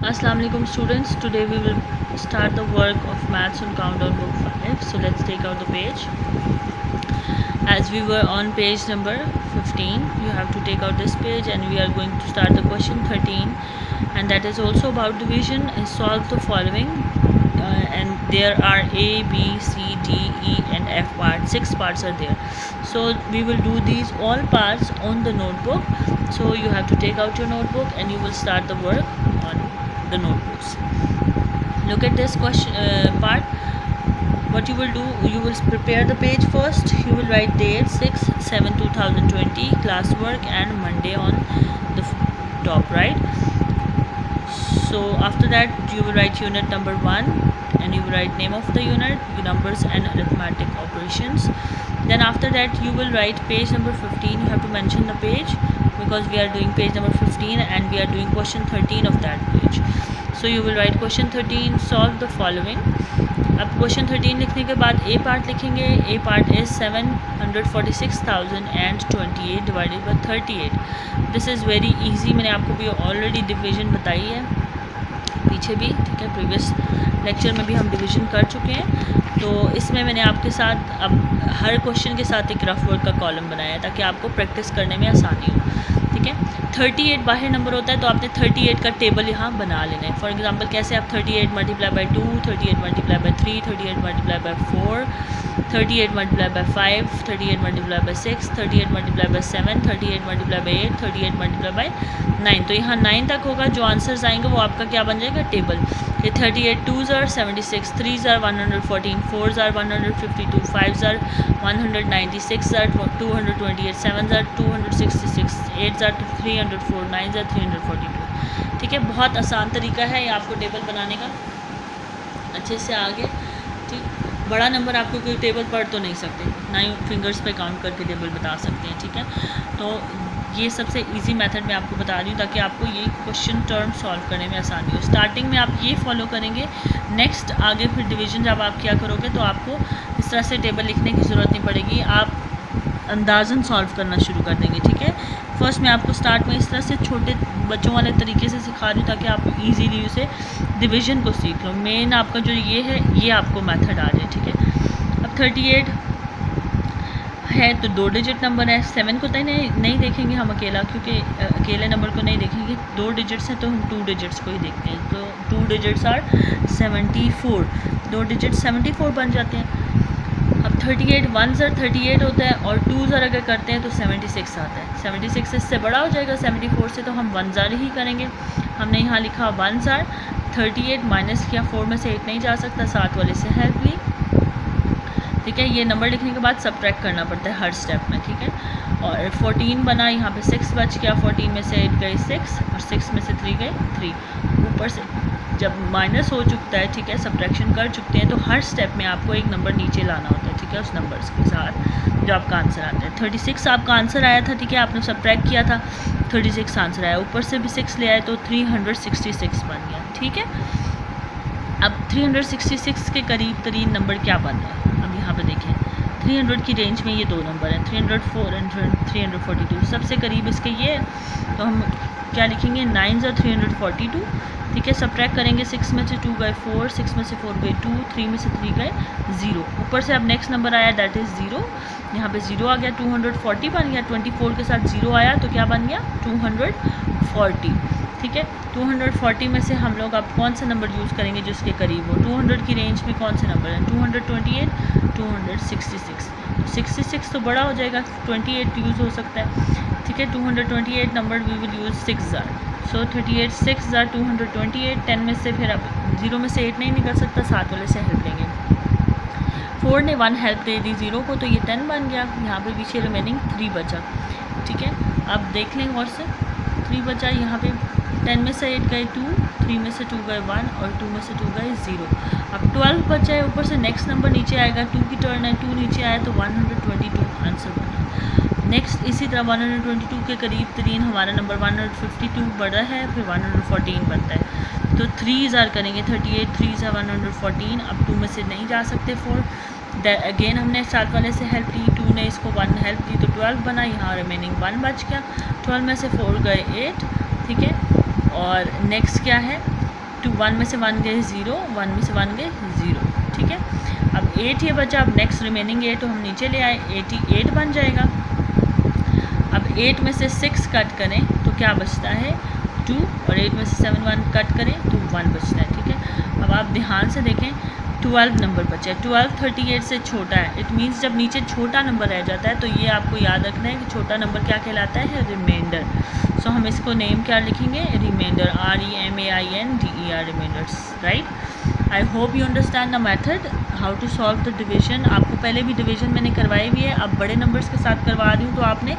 Assalamu alaikum students. Today we will start the work of maths on countdown book 5. So let's take out the page. As we were on page number 15, you have to take out this page and we are going to start the question 13, and that is also about division. Solve the following and there are A, B, C, D, E and F parts. 6 parts are there. So we will do these all parts on the notebook. So you have to take out your notebook and you will start the work on the notebooks. Look at this question part. What you will do, you will prepare the page first. You will write date 6/7/2020, classwork and Monday on the top, right? So after that you will write unit number 1 and you will write name of the unit, numbers and arithmetic operations. Then after that you will write page number 15. You have to mention the page because we are doing page number 15 and we are doing question 13 of that page. So you will write question 13, solve the following. अब question 13 लिखने के बाद A part लिखेंगे. A part is 746,028 divided by 38. This is very easy. मैंने आपको भी already division बताई है पीछे भी, ठीक है. प्रीवियस लेक्चर में भी हम डिवीज़न कर चुके हैं. तो इसमें मैंने आपके साथ अब हर क्वेश्चन के साथ एक रफ वर्ड का कॉलम बनाया है ताकि आपको प्रैक्टिस करने में आसानी हो, ठीक है. 38 बाहर नंबर होता है तो आपने 38 का टेबल यहाँ बना लेना है. फॉर एग्जांपल कैसे आप 38 multiply by 2, 38 multiply by 3, 38 multiply by 4, 38 multiply by 5, 38 multiply by 6, 38 multiply by 7, 38 multiply by 8, 38 multiply by 9. तो यहाँ 9 तक होगा. जो आंसर्स आएंगे वो आपका क्या बन जाएगा, टेबल. ये 38 2s are 76, 3s are 114, 4s are 152, 5s are 190, 6s are 228, 7s are 266, 8s are 304, 9s are 342. ठीक है, बहुत आसान तरीका है ये आपको टेबल बनाने का. अच्छे से आगे, ठीक. बड़ा नंबर आपको कोई टेबल पढ़ तो नहीं सकते, ना ही फिंगर्स पे काउंट करके टेबल बता सकते हैं, ठीक है. तो ये सबसे इजी मेथड मैं आपको बता रही हूँ ताकि आपको ये क्वेश्चन टर्म सॉल्व करने में आसानी हो. स्टार्टिंग में आप ये फॉलो करेंगे. नेक्स्ट आगे फिर डिवीजन जब आप क्या करोगे तो आपको इस तरह से टेबल लिखने की ज़रूरत नहीं पड़ेगी. आप अंदाज़न सॉल्व करना शुरू कर देंगे, ठीक है. फर्स्ट मैं आपको स्टार्ट में इस तरह से छोटे बच्चों वाले तरीके से सिखा रही हूँ ताकि आप इजीली उसे डिवीजन को सीख लो. मेन आपका जो ये है ये आपको मेथड आ जाए, ठीक है. अब 38 है तो 2 डिजिट नंबर है. 7 को तो नहीं देखेंगे हम अकेला, क्योंकि अकेले नंबर को नहीं देखेंगे. 2 डिजिट्स हैं तो हम 2 डिजिट्स को ही देखते हैं. तो 2 डिजिट्स आर 74. 2 डिजिट 74 बन जाते हैं. अब 38 1s are 38 होता है और 2s are अगर करते हैं तो 76 आता है. 76 इससे बड़ा हो जाएगा 74 से, तो हम 1s are ही करेंगे. हमने यहाँ लिखा 1s are 38 माइनस किया. 4 में से 8 नहीं जा सकता, 7 वाले से हेल्प ली, ठीक है. ये नंबर लिखने के बाद सब्ट्रैक्ट करना पड़ता है हर स्टेप में, ठीक है. और 14 बना, यहाँ पे 6 बच गया. 14 में से 8 गए 6 और 6 में से 3 गए 3. ऊपर से जब माइनस हो चुकता है, ठीक है, सब्ट्रैक्शन कर चुकते हैं, तो हर स्टेप में आपको एक नंबर नीचे लाना होता है, ठीक है, उस नंबर्स के साथ जो आपका आंसर आता है. 36 आपका आंसर आया था, ठीक है, आपने सब्ट्रैक्ट किया था, 36 आंसर आया. ऊपर से भी 6 ले आए तो 366 बन गया, ठीक है. अब 366 के करीब तरीन नंबर क्या बन रहा है, अब यहाँ पे देखें. 300 की रेंज में ये 2 नंबर हैं, 304 एंड 342. सबसे करीब इसके ये है, तो हम क्या लिखेंगे, 9s are 342, ठीक है. सब्ट्रैक्ट करेंगे. 6 में से 2 गए 4, 6 में से 4 गए 2, 3 में से 3 गए 0. ऊपर से अब नेक्स्ट नंबर आया दैट इज़ 0. यहाँ पे 0 आ गया. 240 बन गया. 24 के साथ 0 आया तो क्या बन गया, 240, ठीक है. 240 में से हम लोग अब कौन सा नंबर यूज़ करेंगे जो इसके करीब हो. 200 की रेंज में कौन से नंबर हैं, 228, 266. 66 तो बड़ा हो जाएगा, 28 यूज़ हो सकता है, ठीक है. 228 number we will use 6s are. So 38 6s are 228. 10 में से फिर अब 0 में से 8 नहीं निकल सकता, 7 वाले से हेल्प लेंगे. 4 ने 1 हेल्प दे दी 0 को, तो ये 10 बन गया. यहाँ पे पीछे रिमेनिंग 3 बचा, ठीक है. अब देख लें और से 3 बचा. यहाँ पे 10 में से 8 गए 2, 3 में से 2 गए 1 और 2 में से 2 गए 0. अब 12 बचा है. ऊपर से नेक्स्ट नंबर नीचे आएगा. 2 की टर्न है, 2 नीचे आया तो 122 आंसर बना. नेक्स्ट इसी तरह 122 के करीब तरीन हमारा नंबर 152 बढ़ा है, फिर 114 बनता है. तो 3s are करेंगे. 38 3s are 114. अब 2 में से नहीं जा सकते 4. अगेन हमने 7 वाले से हेल्प ली. 2 ने इसको 1 हेल्प दी तो 12 बना. यहाँ रिमेनिंग 1 बच गया. 12 में से 4 गए 8, ठीक है. और नेक्स्ट क्या है, 1 में से 1 गए 0, 1 में से 1 गए 0, ठीक है। अब 8 ये बचा, अब नेक्स्ट रिमेनिंग 8 हम नीचे ले आए, 88 बन जाएगा। अब 8 में से 6 कट करें तो क्या बचता है 2, और 8 में से 7 1 कट करें तो 1 बचता है, ठीक है। अब आप ध्यान से देखें 12 नंबर बचा है, 12 38 से छोटा है। इट मीन्स जब नीचे छोटा नंबर रह जाता है तो ये आपको याद रखना है कि छोटा नंबर क्या कहलाता है, रिमाइंडर। सो हम इसको नेम क्या लिखेंगे, remainder, REMAINDER, remainders, right. I hope you understand the method how to solve the division. आपको पहले भी डिवीजन मैंने करवाई हुई है, अब बड़े नंबर्स के साथ करवा रही हूँ, तो आपने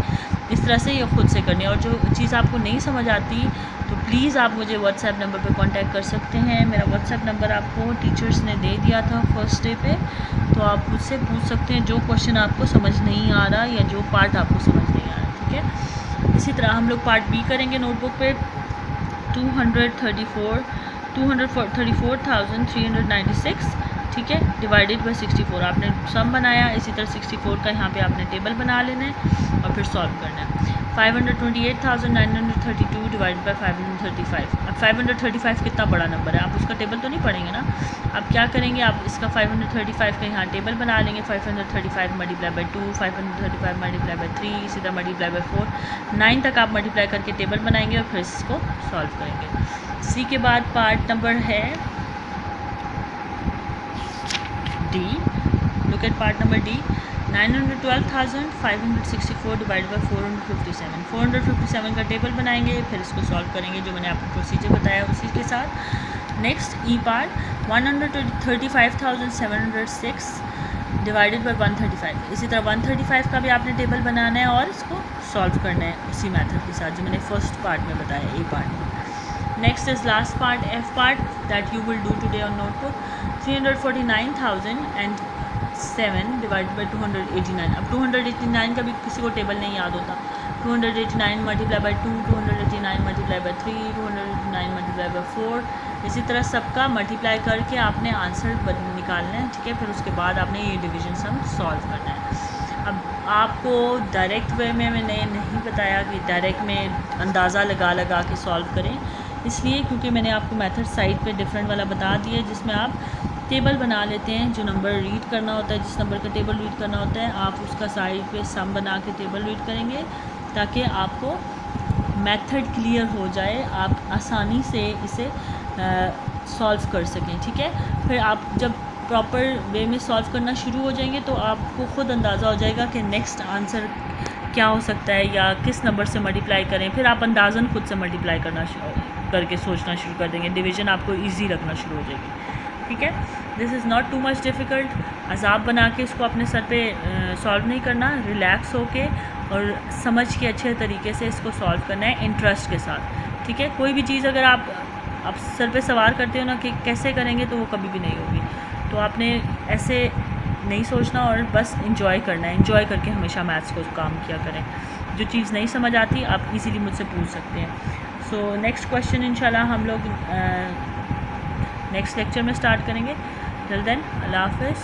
इस तरह से ये खुद से करनी है। और जो चीज़ आपको नहीं समझ आती तो प्लीज़ आप मुझे व्हाट्सएप नंबर पे कांटेक्ट कर सकते हैं। मेरा व्हाट्सएप नंबर आपको टीचर्स ने दे दिया था फर्स्ट डे पे, तो आप मुझसे पूछ सकते हैं जो क्वेश्चन आपको समझ नहीं आ रहा या जो पार्ट आपको समझ नहीं आ रहा, ठीक है। इसी तरह हम लोग पार्ट बी करेंगे नोटबुक पे। 234,396, ठीक है, डिवाइडेड बाई 64। आपने सम बनाया, इसी तरह 64 का यहाँ पे आपने टेबल बना लेना है और फिर सॉल्व करना है। 528,932 डिवाइडेड बाई 535। अब 535 कितना बड़ा नंबर है, आप उसका टेबल तो नहीं पढ़ेंगे ना। अब क्या करेंगे, आप इसका 535 का यहाँ टेबल बना लेंगे। 535 मल्टीप्लाई बाई 2, 535 मल्टीप्लाई बाई 3, इसी तरह मल्टीप्लाई बाई 4, 9 तक आप मल्टीप्लाई करके टेबल बनाएंगे और फिर इसको सॉल्व करेंगे। सी के बाद पार्ट नंबर है D. Look at part number D. 912,564 divide by 457। 457 का टेबल बनाएंगे, फिर इसको सॉल्व करेंगे जो मैंने आपको प्रोसीजर बताया उसी के साथ। Next E part 135,706 divided by 135। इसी तरह 135 का भी आपने टेबल बनाना है और इसको सॉल्व करना है उसी मेथड के साथ जो मैंने फर्स्ट पार्ट में बताया, ए पार्ट में। Next is last part, F part, that you will do today on notebook. 349,007 divided by 289. अब 289 का भी किसी को टेबल नहीं याद होता। 289 multiply by 2, 289 multiply by 3, 289 multiply by 4, इसी तरह सबका मल्टीप्लाई करके आपने आंसर निकालना है, ठीक है। फिर उसके बाद आपने ये डिवीजन सम सॉल्व करना है। अब आपको डायरेक्ट वे में मैंने नहीं बताया कि डायरेक्ट में अंदाज़ा लगा लगा के सॉल्व करें, इसलिए क्योंकि मैंने आपको मेथड साइड पे डिफरेंट वाला बता दिया, जिसमें आप टेबल बना लेते हैं। जो नंबर रीड करना होता है, जिस नंबर का टेबल रीड करना होता है, आप उसका साइड पे सम बना के टेबल रीड करेंगे ताकि आपको मेथड क्लियर हो जाए, आप आसानी से इसे सॉल्व कर सकें, ठीक है। फिर आप जब प्रॉपर वे में सॉल्व करना शुरू हो जाएंगे तो आपको ख़ुद अंदाज़ा हो जाएगा कि नेक्स्ट आंसर क्या हो सकता है या किस नंबर से मल्टीप्लाई करें। फिर आप अंदाज़न खुद से मल्टीप्लाई करके सोचना शुरू कर देंगे, डिवीज़न आपको इजी लगना शुरू हो जाएगी, ठीक है। This is not too much difficult. अज़ाब बना के इसको अपने सर पे सॉल्व नहीं करना, रिलैक्स होके और समझ के अच्छे तरीके से इसको सॉल्व करना है, इंटरेस्ट के साथ, ठीक है। कोई भी चीज़ अगर आप सर पे सवार करते हो ना कि कैसे करेंगे, तो वो कभी भी नहीं होगी। तो आपने ऐसे नहीं सोचना और बस इंजॉय करना है। इंजॉय करके हमेशा मैथ्स को काम किया करें। जो चीज़ नहीं समझ आती आप इजीली मुझसे पूछ सकते हैं। सो नेक्स्ट क्वेश्चन इंशाल्लाह हम लोग नेक्स्ट लेक्चर में स्टार्ट करेंगे। टिल देन अल्लाह हाफ़िज़।